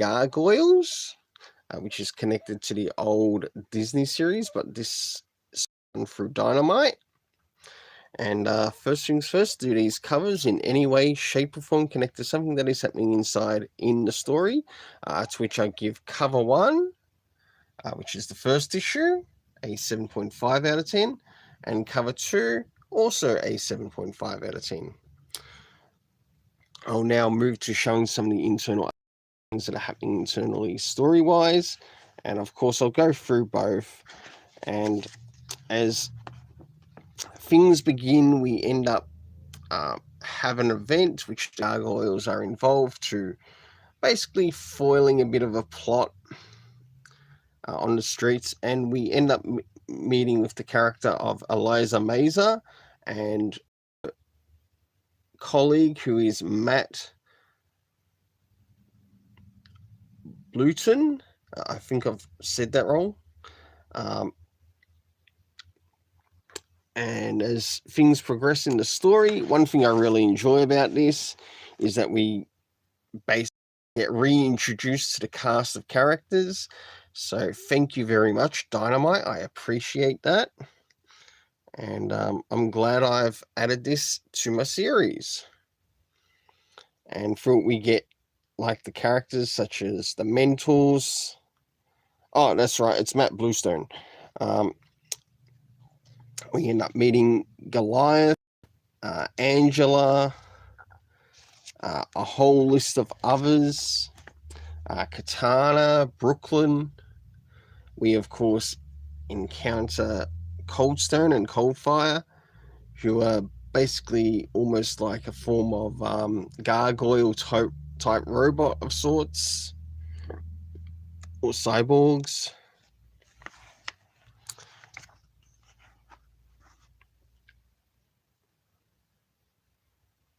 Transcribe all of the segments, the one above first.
Gargoyles, which is connected to the old Disney series, but this is through Dynamite. And first things first, do these covers in any way, shape, or form connect to something that is happening inside in the story, to which I give cover 1, which is the first issue, a 7.5 out of 10, and cover 2, also a 7.5 out of 10. I'll now move to showing some of the internal things that are happening internally story-wise, and of course I'll go through both, and as things begin, we end up have an event which Gargoyles are involved to, basically foiling a bit of a plot on the streets, and we end up meeting with the character of Eliza Mazer and colleague who is Matt Bluton. I think I've said that wrong. And as things progress in the story, one thing I really enjoy about this is that we basically get reintroduced to the cast of characters. So thank you very much, Dynamite. I appreciate that. And I'm glad I've added this to my series. And through it, we get like the characters such as the Mentors. Oh, that's right. It's Matt Bluestone. We end up meeting Goliath, Angela, a whole list of others, Katana, Brooklyn. We, of course, encounter Coldstone and Coldfire, who are basically almost like a form of gargoyle type robot of sorts, or cyborgs.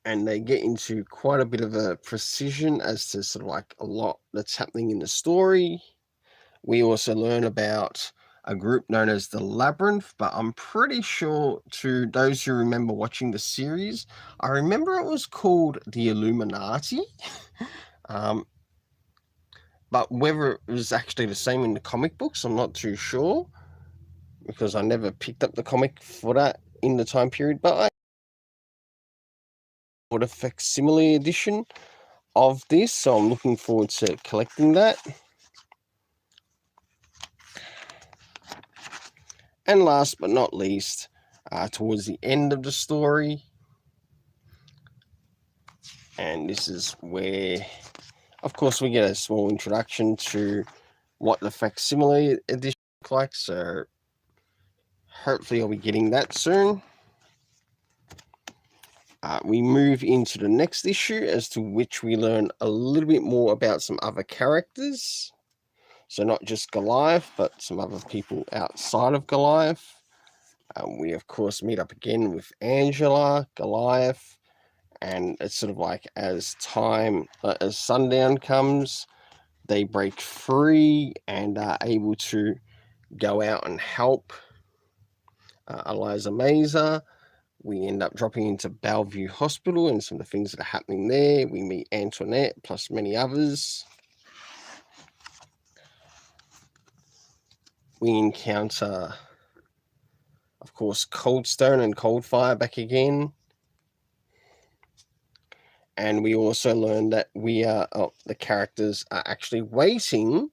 And they get into quite a bit of a precision as to sort of like a lot that's happening in the story. We also learn about a group known as the Labyrinth, but I'm pretty sure, to those who remember watching the series, I remember it was called the Illuminati. But whether it was actually the same in the comic books, I'm not too sure, because I never picked up the comic for that in the time period, but I bought a facsimile edition of this, so I'm looking forward to collecting that. And last but not least, towards the end of the story, and this is where, of course, we get a small introduction to what the facsimile edition looks like, so hopefully I'll be getting that soon. We move into the next issue, as to which we learn a little bit more about some other characters. So not just Goliath, but some other people outside of Goliath. We, of course, meet up again with Angela, Goliath, and it's sort of like as sundown comes, they break free and are able to go out and help Eliza Mazer. We end up dropping into Bellevue Hospital and some of the things that are happening there. We meet Antoinette, plus many others. We encounter, of course, Coldstone and Coldfire back again. And we also learn that the characters are actually waiting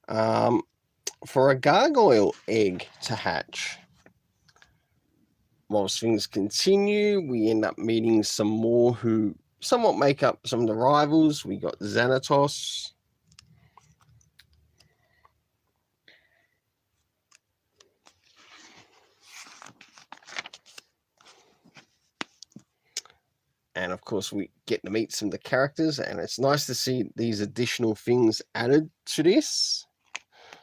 for a gargoyle egg to hatch. Whilst things continue, we end up meeting some more who somewhat make up some of the rivals. We got Xanatos. And of course, we get to meet some of the characters, and it's nice to see these additional things added to this.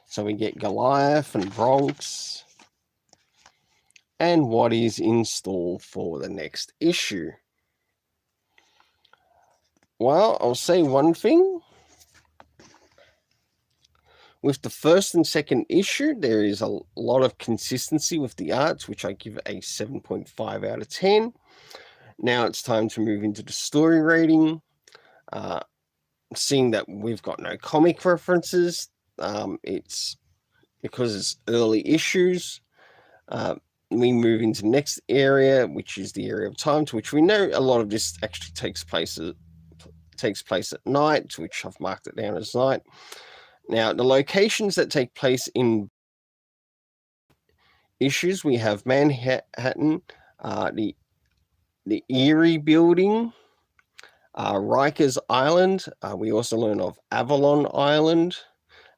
So we get Goliath and Bronx, and what is in store for the next issue. Well, I'll say one thing. With the first and second issue, there is a lot of consistency with the arts, which I give a 7.5 out of 10. Now it's time to move into the story rating. seeing that we've got no comic references, it's because it's early issues. We move into the next area, which is the area of time, to which we know a lot of this actually takes place at night, which I've marked it down as night. Now, the locations that take place in issues, we have Manhattan, the Erie Building, Rikers Island. We also learn of Avalon Island,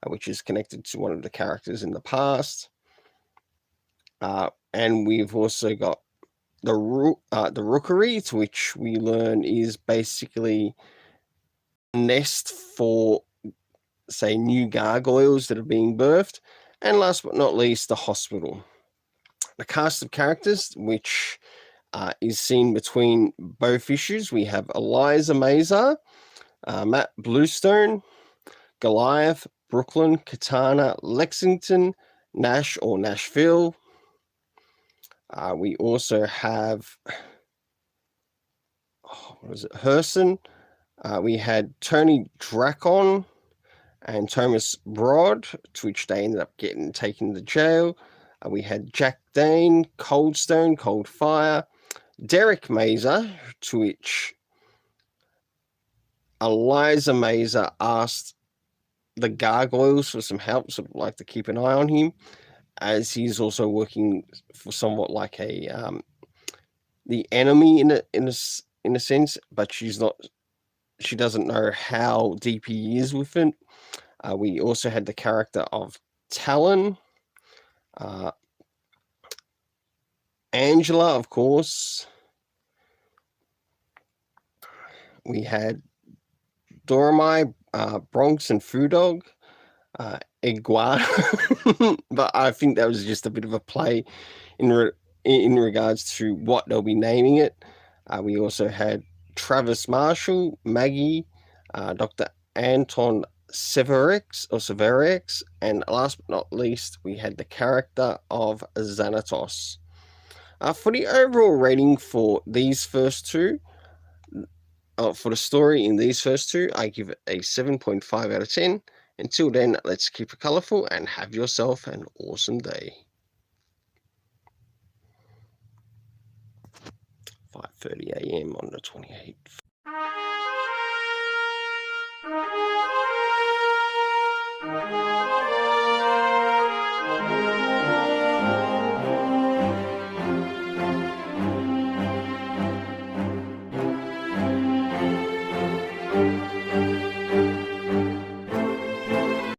which is connected to one of the characters in the past. And we've also got the Rookery, to which we learn is basically a nest for, say, new gargoyles that are being birthed. And last but not least, the hospital. The cast of characters, which is seen between both issues. We have Eliza Mazar, Matt Bluestone, Goliath, Brooklyn, Katana, Lexington, Nash or Nashville. We also have, Herson. We had Tony Dracon and Thomas Broad, to which they ended up getting taken to jail. We had Jack Dane, Coldstone, Cold Fire, Derek Mazar, to which Eliza Mazar asked the Gargoyles for some help, sort of like to keep an eye on him, as he's also working for somewhat like the enemy in a sense, but she doesn't know how deep he is with it. We also had the character of Talon, Angela, of course. We had Dormai, Bronx and Foodog, Iguana, but I think that was just a bit of a play in regards to what they'll be naming it. We also had Travis Marshall, Maggie, Dr. Anton Severix, and last but not least, we had the character of Xanatos. For the overall rating for these first two, for the story in these first two, I give it a 7.5 out of 10. Until then, let's keep it colourful and have yourself an awesome day. 5:30 a.m. on the 28th.